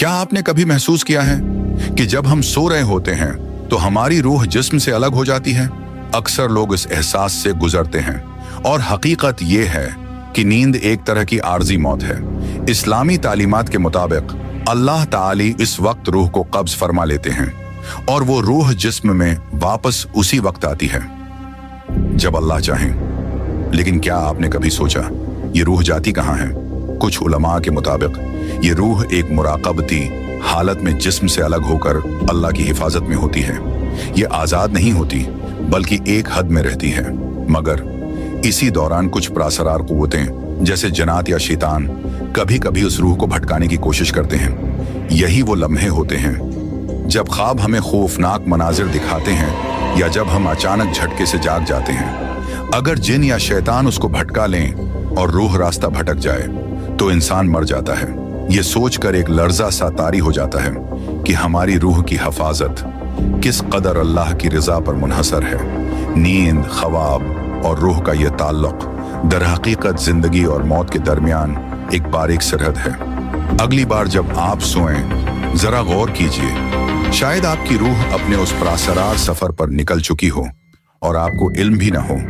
क्या आपने कभी महसूस किया है कि जब हम सो रहे होते हैं तो हमारी रूह जिस्म से अलग हो जाती है? अक्सर लोग इस एहसास से गुजरते हैं और हकीकत ये है कि नींद एक तरह की आर्जी मौत है। इस्लामी तालीमात के मुताबिक अल्लाह ताली इस वक्त रूह को कब्ज फरमा लेते हैं और वो रूह जिस्म में वापस उसी वक्त आती है जब अल्लाह चाहें। लेकिन क्या आपने कभी सोचा ये रूह जाती कहाँ है? कुछ उलमा के मुताबिक ये रूह एक मुराकबती हालत में जिस्म से अलग होकर अल्लाह की हिफाजत में होती है। ये आज़ाद नहीं होती बल्कि एक हद में रहती है, मगर इसी दौरान कुछ प्रासरार कुव्वतें जैसे जन्नात या शैतान कभी कभी उस रूह को भटकाने की कोशिश करते हैं। यही वो लम्हे होते हैं जब ख्वाब हमें खौफनाक मनाजिर दिखाते हैं या जब हम अचानक झटके से जाग जाते हैं। अगर जिन या शैतान उसको भटका लें और रूह रास्ता भटक जाए तो इंसान मर जाता है। ये सोचकर एक लर्जा सा तारी हो जाता है कि हमारी रूह की हिफाजत किस कदर अल्लाह की रज़ा पर मुनहसर है। नींद, ख्वाब और रूह का यह ताल्लुक दर हकीकत जिंदगी और मौत के दरमियान एक बारीक सरहद है। अगली बार जब आप सोएं जरा गौर कीजिए, शायद आपकी रूह अपने उस प्रासरार सफर पर निकल चुकी हो और आपको इल्म भी न हो।